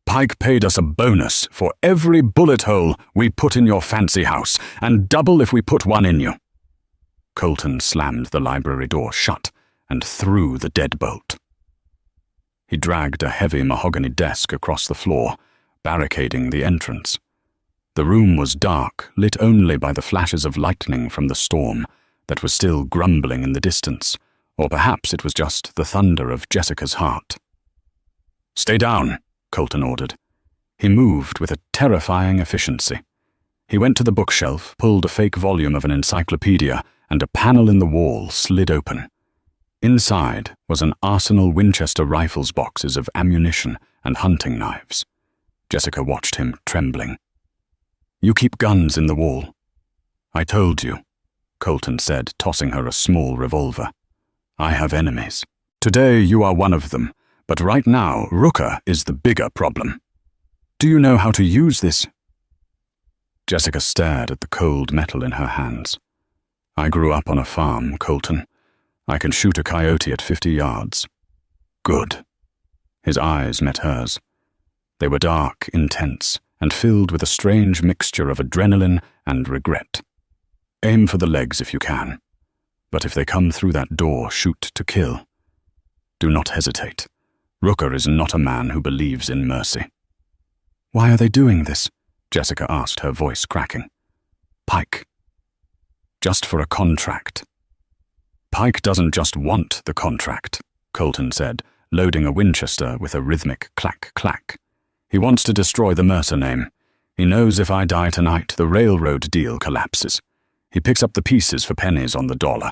Pike paid us a bonus for every bullet hole we put in your fancy house, and double if we put one in you. Colton slammed the library door shut and threw the deadbolt. He dragged a heavy mahogany desk across the floor, barricading the entrance. The room was dark, lit only by the flashes of lightning from the storm that was still grumbling in the distance, or perhaps it was just the thunder of Jessica's heart. Stay down, Colton ordered. He moved with a terrifying efficiency. He went to the bookshelf, pulled a fake volume of an encyclopedia, and a panel in the wall slid open. Inside was an arsenal Winchester rifles boxes of ammunition and hunting knives. Jessica watched him, trembling. You keep guns in the wall. I told you, Colton said, tossing her a small revolver. I have enemies. Today you are one of them, but right now Rooker is the bigger problem. Do you know how to use this? Jessica stared at the cold metal in her hands. I grew up on a farm, Colton. I can shoot a coyote at 50 yards. Good. His eyes met hers. They were dark, intense, and filled with a strange mixture of adrenaline and regret. Aim for the legs if you can. But if they come through that door, shoot to kill. Do not hesitate. Rooker is not a man who believes in mercy. Why are they doing this? Jessica asked, her voice cracking. Pike. Just for a contract. Pike doesn't just want the contract, Colton said, loading a Winchester with a rhythmic clack-clack. He wants to destroy the Mercer name. He knows if I die tonight, the railroad deal collapses. He picks up the pieces for pennies on the dollar.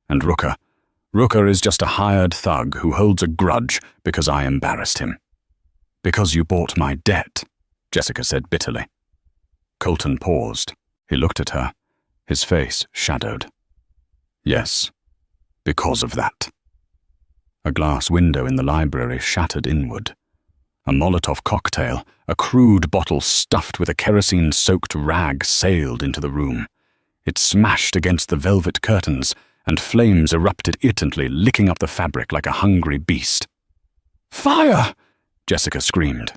And Rooker is just a hired thug who holds a grudge because I embarrassed him. Because you bought my debt, Jessica said bitterly. Colton paused. He looked at her, his face shadowed. Yes, because of that. A glass window in the library shattered inward. A Molotov cocktail, a crude bottle stuffed with a kerosene-soaked rag, sailed into the room. It smashed against the velvet curtains, and flames erupted irritantly, licking up the fabric like a hungry beast. "Fire!" Jessica screamed.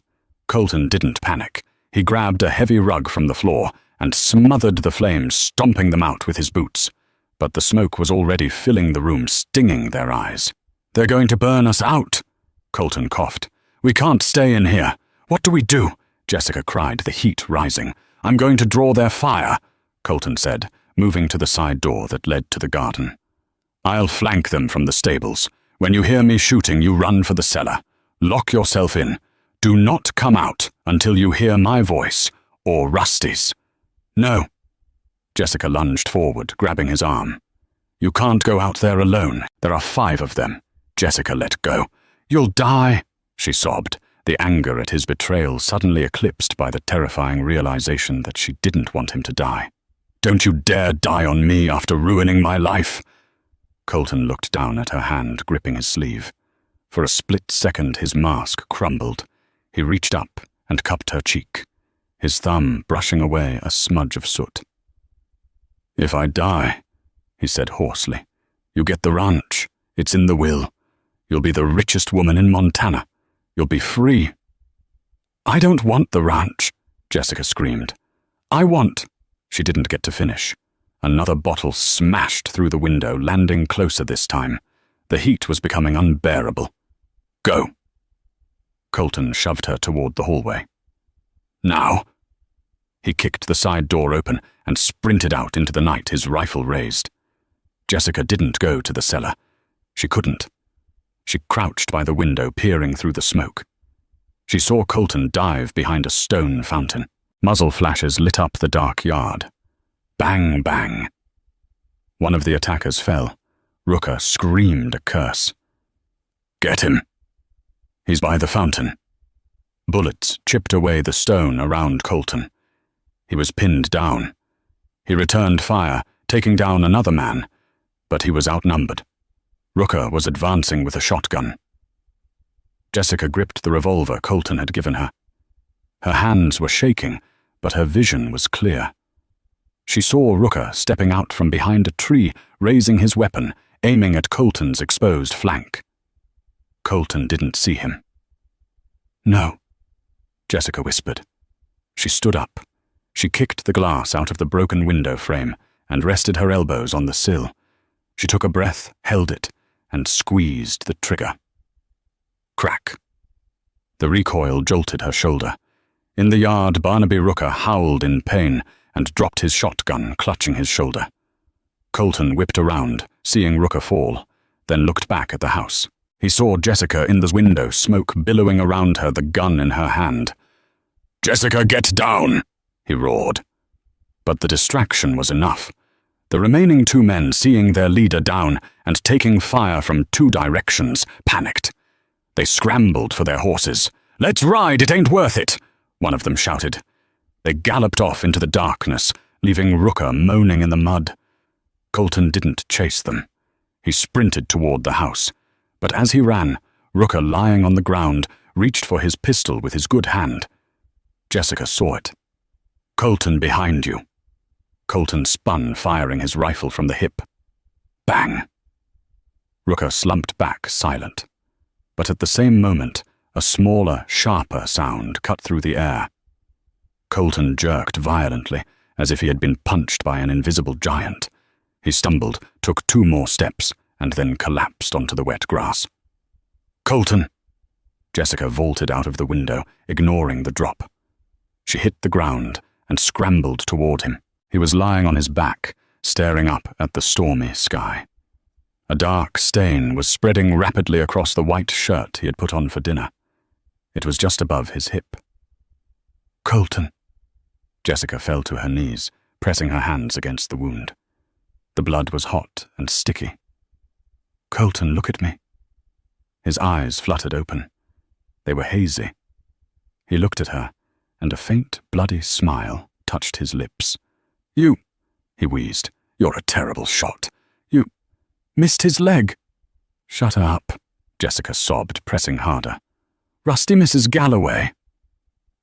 Colton didn't panic. He grabbed a heavy rug from the floor and smothered the flames, stomping them out with his boots. But the smoke was already filling the room, stinging their eyes. "They're going to burn us out," Colton coughed. "We can't stay in here. What do we do?" Jessica cried, the heat rising. "I'm going to draw their fire," Colton said, moving to the side door that led to the garden. "I'll flank them from the stables. When you hear me shooting, you run for the cellar. Lock yourself in. Do not come out until you hear my voice, or Rusty's." "No." Jessica lunged forward, grabbing his arm. "You can't go out there alone. There are 5 of them." Jessica let go. "You'll die," she sobbed, the anger at his betrayal suddenly eclipsed by the terrifying realization that she didn't want him to die. "Don't you dare die on me after ruining my life." Colton looked down at her hand, gripping his sleeve. For a split second his mask crumbled. He reached up and cupped her cheek, his thumb brushing away a smudge of soot. "If I die," he said hoarsely, "you get the ranch. It's in the will. You'll be the richest woman in Montana. You'll be free." "I don't want the ranch," Jessica screamed. "I want—" She didn't get to finish. Another bottle smashed through the window, landing closer this time. The heat was becoming unbearable. "Go." Colton shoved her toward the hallway. "Now." He kicked the side door open and sprinted out into the night, his rifle raised. Jessica didn't go to the cellar. She couldn't. She crouched by the window, peering through the smoke. She saw Colton dive behind a stone fountain. Muzzle flashes lit up the dark yard. Bang, bang. One of the attackers fell. Rooker screamed a curse. "Get him." "He's by the fountain." Bullets chipped away the stone around Colton. He was pinned down. He returned fire, taking down another man, but he was outnumbered. Rooker was advancing with a shotgun. Jessica gripped the revolver Colton had given her. Her hands were shaking, but her vision was clear. She saw Rooker stepping out from behind a tree, raising his weapon, aiming at Colton's exposed flank. Colton didn't see him. "No," Jessica whispered. She stood up. She kicked the glass out of the broken window frame and rested her elbows on the sill. She took a breath, held it, and squeezed the trigger. Crack. The recoil jolted her shoulder. In the yard, Barnaby Rooker howled in pain and dropped his shotgun, clutching his shoulder. Colton whipped around, seeing Rooker fall, then looked back at the house. He saw Jessica in the window, smoke billowing around her, the gun in her hand. "Jessica, get down!" he roared. But the distraction was enough. The remaining 2 men, seeing their leader down and taking fire from 2 directions, panicked. They scrambled for their horses. "Let's ride, it ain't worth it," one of them shouted. They galloped off into the darkness, leaving Rooker moaning in the mud. Colton didn't chase them. He sprinted toward the house. But as he ran, Rooker, lying on the ground, reached for his pistol with his good hand. Jessica saw it. "Colton behind you." Colton spun, firing his rifle from the hip. Bang! Rooker slumped back, silent. But at the same moment, a smaller, sharper sound cut through the air. Colton jerked violently, as if he had been punched by an invisible giant. He stumbled, took 2 more steps, and then collapsed onto the wet grass. "Colton!" Jessica vaulted out of the window, ignoring the drop. She hit the ground and scrambled toward him. He was lying on his back, staring up at the stormy sky. A dark stain was spreading rapidly across the white shirt he had put on for dinner. It was just above his hip. "Colton." Jessica fell to her knees, pressing her hands against the wound. The blood was hot and sticky. "Colton, look at me." His eyes fluttered open. They were hazy. He looked at her, and a faint, bloody smile touched his lips. "You," he wheezed, "you're a terrible shot. You missed his leg." "Shut up," Jessica sobbed, pressing harder. "Rusty Mrs. Galloway."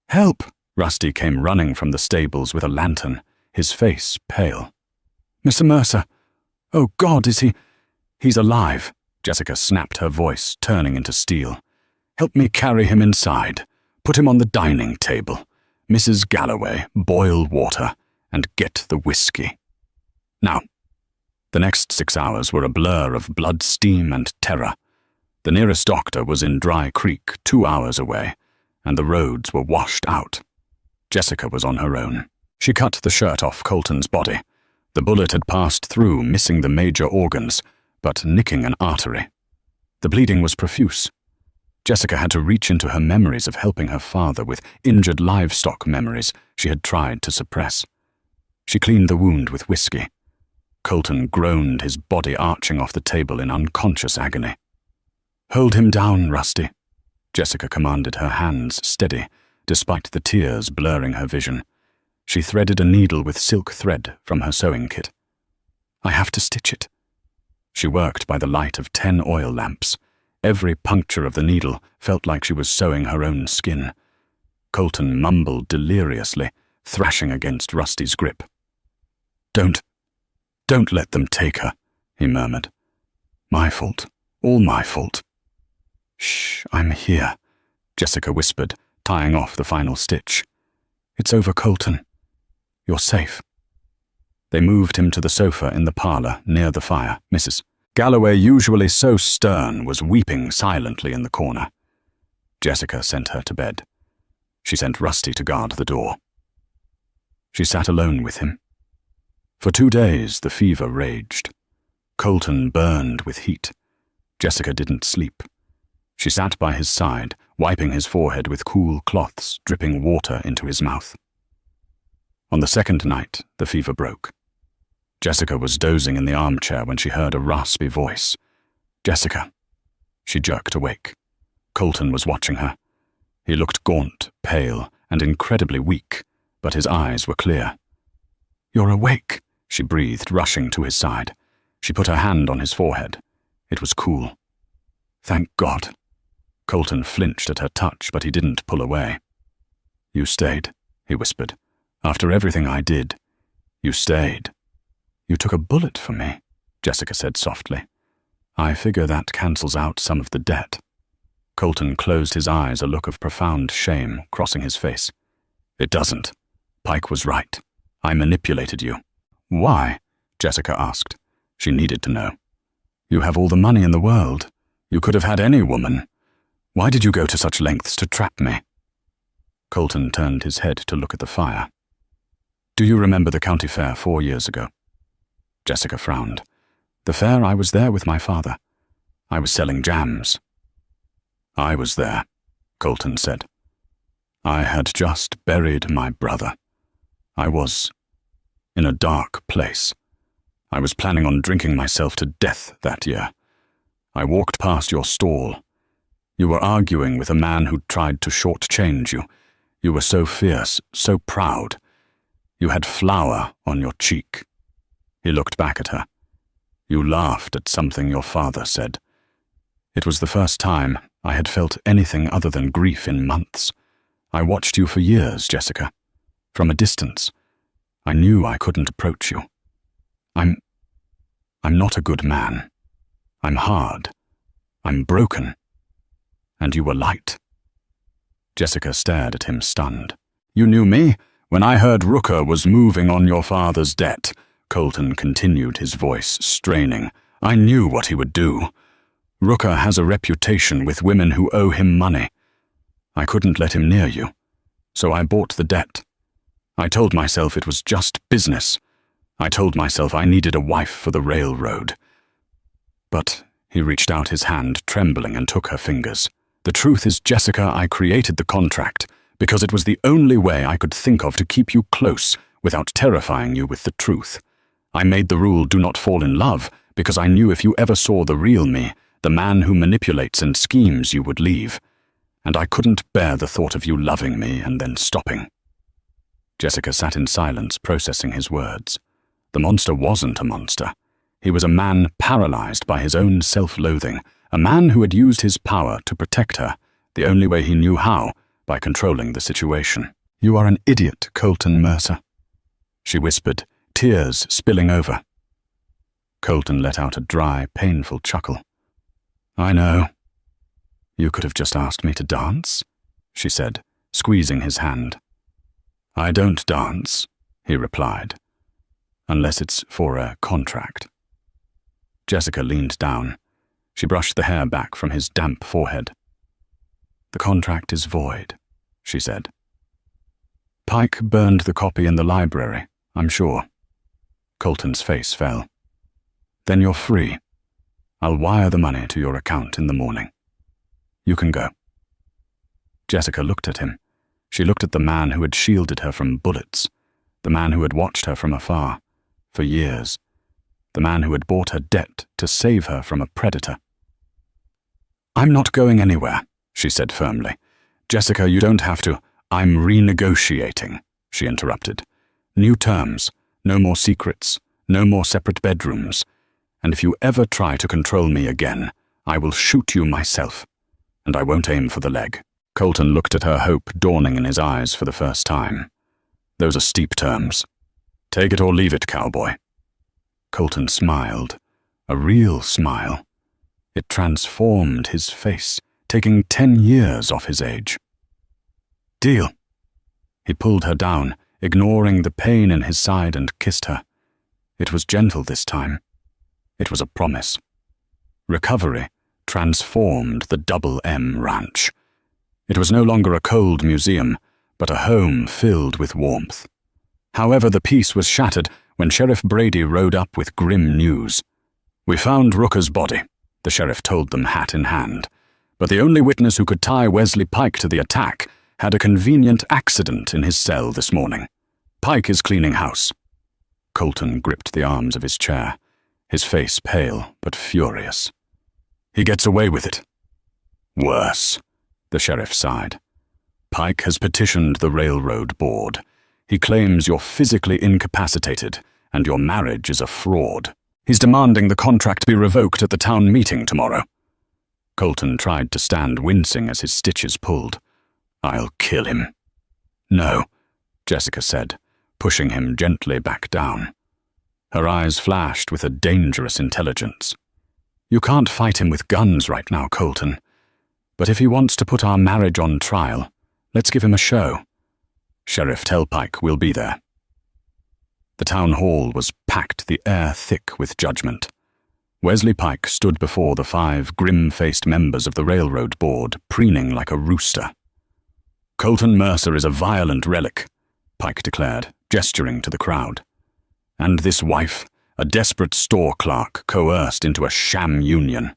"Help!" Rusty came running from the stables with a lantern, his face pale. "Mr. Mercer! Oh, God, is he—" "He's alive," Jessica snapped, her voice turning into steel. "Help me carry him inside. Put him on the dining table. Mrs. Galloway, boil water, and get the whiskey. Now." The next 6 hours were a blur of blood, steam, and terror. The nearest doctor was in Dry Creek, 2 hours away, and the roads were washed out. Jessica was on her own. She cut the shirt off Colton's body. The bullet had passed through, missing the major organs, but nicking an artery. The bleeding was profuse. Jessica had to reach into her memories of helping her father with injured livestock memories she had tried to suppress. She cleaned the wound with whiskey. Colton groaned, his body arching off the table in unconscious agony. "Hold him down, Rusty," Jessica commanded, her hands steady, despite the tears blurring her vision. She threaded a needle with silk thread from her sewing kit. "I have to stitch it." She worked by the light of 10 oil lamps. Every puncture of the needle felt like she was sewing her own skin. Colton mumbled deliriously, thrashing against Rusty's grip. Don't let them take her," he murmured. "My fault. All my fault." "Shh, I'm here," Jessica whispered, tying off the final stitch. "It's over, Colton. You're safe." They moved him to the sofa in the parlor near the fire. Mrs. Galloway, usually so stern, was weeping silently in the corner. Jessica sent her to bed. She sent Rusty to guard the door. She sat alone with him. For 2 days the fever raged. Colton burned with heat. Jessica didn't sleep. She sat by his side, wiping his forehead with cool cloths, dripping water into his mouth. On the second night, the fever broke. Jessica was dozing in the armchair when she heard a raspy voice. "Jessica." She jerked awake. Colton was watching her. He looked gaunt, pale, and incredibly weak, but his eyes were clear. "You're awake," she breathed, rushing to his side. She put her hand on his forehead. It was cool. "Thank God." Colton flinched at her touch, but he didn't pull away. "You stayed," he whispered. "After everything I did, you stayed." "You took a bullet for me," Jessica said softly. "I figure that cancels out some of the debt." Colton closed his eyes, a look of profound shame crossing his face. "It doesn't. Pike was right. I manipulated you." "Why?" Jessica asked. She needed to know. "You have all the money in the world. You could have had any woman. Why did you go to such lengths to trap me?" Colton turned his head to look at the fire. "Do you remember the county fair 4 years ago?" Jessica frowned. "The fair, I was there with my father. I was selling jams." "I was there," Colton said. "I had just buried my brother. I was in a dark place. I was planning on drinking myself to death that year. I walked past your stall. You were arguing with a man who tried to shortchange you. You were so fierce, so proud. You had flour on your cheek." He looked back at her. "You laughed at something your father said. It was the first time I had felt anything other than grief in months. I watched you for years, Jessica. From a distance. I knew I couldn't approach you. I'm not a good man. I'm hard. I'm broken. And you were light." Jessica stared at him, stunned. "You knew me when I heard Rooker was moving on your father's debt," Colton continued, his voice straining. "I knew what he would do. Rooker has a reputation with women who owe him money. I couldn't let him near you, so I bought the debt. I told myself it was just business. I told myself I needed a wife for the railroad. But he reached out his hand, trembling, and took her fingers. "The truth is, Jessica, I created the contract because it was the only way I could think of to keep you close without terrifying you with the truth. I made the rule do not fall in love because I knew if you ever saw the real me, the man who manipulates and schemes, you would leave. And I couldn't bear the thought of you loving me and then stopping." Jessica sat in silence, processing his words. The monster wasn't a monster. He was a man paralyzed by his own self-loathing, a man who had used his power to protect her, the only way he knew how, by controlling the situation. "You are an idiot, Colton Mercer," she whispered, tears spilling over. Colton let out a dry, painful chuckle. "I know. You could have just asked me to dance," she said, squeezing his hand. "I don't dance," he replied, "unless it's for a contract." Jessica leaned down. She brushed the hair back from his damp forehead. "The contract is void," she said. "Pike burned the copy in the library, I'm sure." Colton's face fell. "Then you're free. I'll wire the money to your account in the morning. You can go." Jessica looked at him. She looked at the man who had shielded her from bullets, the man who had watched her from afar, for years, the man who had bought her debt to save her from a predator. "I'm not going anywhere," she said firmly. "Jessica, you don't have to." "I'm renegotiating," she interrupted. "New terms, no more secrets, no more separate bedrooms. And if you ever try to control me again, I will shoot you myself. And I won't aim for the leg." Colton looked at her, hope dawning in his eyes for the first time. "Those are steep terms. Take it or leave it, cowboy." Colton smiled, a real smile. It transformed his face, taking 10 years off his age. "Deal." He pulled her down, ignoring the pain in his side, and kissed her. It was gentle this time. It was a promise. Recovery transformed the Double M Ranch. It was no longer a cold museum, but a home filled with warmth. However, the peace was shattered when Sheriff Brady rode up with grim news. "We found Rooker's body," the sheriff told them, hat in hand. "But the only witness who could tie Wesley Pike to the attack had a convenient accident in his cell this morning. Pike is cleaning house." Colton gripped the arms of his chair, his face pale but furious. "He gets away with it." "Worse," the sheriff sighed. "Pike has petitioned the railroad board. He claims you're physically incapacitated and your marriage is a fraud. He's demanding the contract be revoked at the town meeting tomorrow." Colton tried to stand, wincing as his stitches pulled. "I'll kill him." "No," Jessica said, pushing him gently back down. Her eyes flashed with a dangerous intelligence. "You can't fight him with guns right now, Colton. But if he wants to put our marriage on trial, let's give him a show. Sheriff, tell Pike we'll be there." The town hall was packed, the air thick with judgment. Wesley Pike stood before the 5 grim-faced members of the railroad board, preening like a rooster. "Colton Mercer is a violent relic," Pike declared, gesturing to the crowd. "And this wife, a desperate store clerk coerced into a sham union.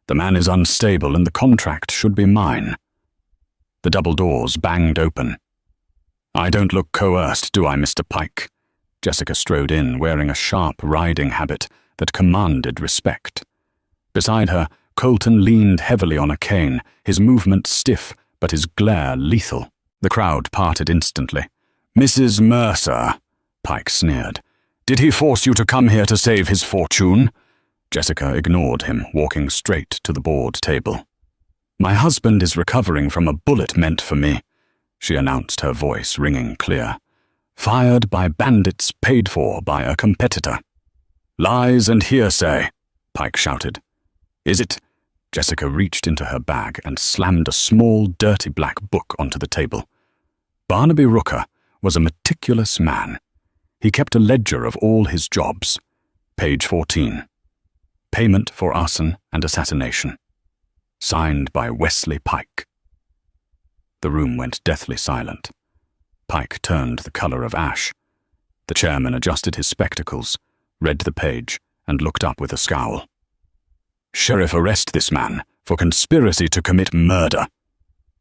The man is unstable and the contract should be mine." The double doors banged open. "I don't look coerced, do I, Mr. Pike?" Jessica strode in, wearing a sharp riding habit that commanded respect. Beside her, Colton leaned heavily on a cane, his movements stiff, but his glare lethal. The crowd parted instantly. "Mrs. Mercer," Pike sneered. "Did he force you to come here to save his fortune?" Jessica ignored him, walking straight to the board table. "My husband is recovering from a bullet meant for me," she announced, her voice ringing clear. "Fired by bandits paid for by a competitor." "Lies and hearsay," Pike shouted. "Is it?" Jessica reached into her bag and slammed a small, dirty black book onto the table. Barnaby Rooker was a meticulous man. He kept a ledger of all his jobs. Page 14. Payment for arson and assassination. Signed by Wesley Pike. The room went deathly silent. Pike turned the color of ash. The chairman adjusted his spectacles, read the page, and looked up with a scowl. "Sheriff, arrest this man for conspiracy to commit murder."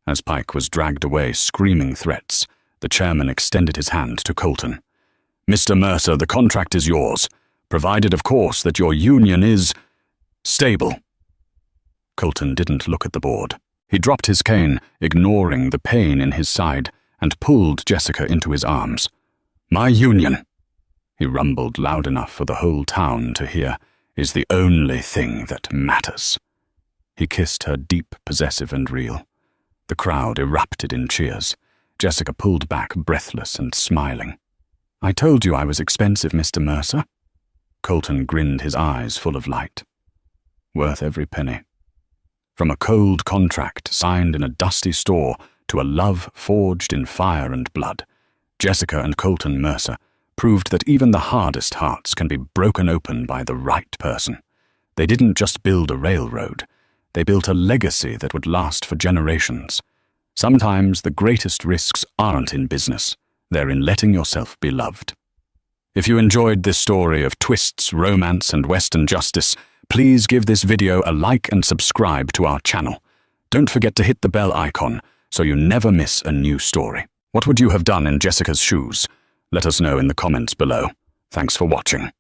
As Pike was dragged away screaming threats, the chairman extended his hand to Colton. "Mr. Mercer, the contract is yours, provided, of course, that your union is stable." Colton didn't look at the board. He dropped his cane, ignoring the pain in his side, and pulled Jessica into his arms. "My union," he rumbled loud enough for the whole town to hear, "is the only thing that matters." He kissed her deep, possessive and real. The crowd erupted in cheers. Jessica pulled back, breathless and smiling. "I told you I was expensive, Mr. Mercer." Colton grinned, his eyes full of light. "Worth every penny." From a cold contract signed in a dusty store to a love forged in fire and blood, Jessica and Colton Mercer proved that even the hardest hearts can be broken open by the right person. They didn't just build a railroad. They built a legacy that would last for generations. Sometimes the greatest risks aren't in business. They're in letting yourself be loved. If you enjoyed this story of twists, romance, and Western justice, please give this video a like and subscribe to our channel. Don't forget to hit the bell icon so you never miss a new story. What would you have done in Jessica's shoes? Let us know in the comments below. Thanks for watching.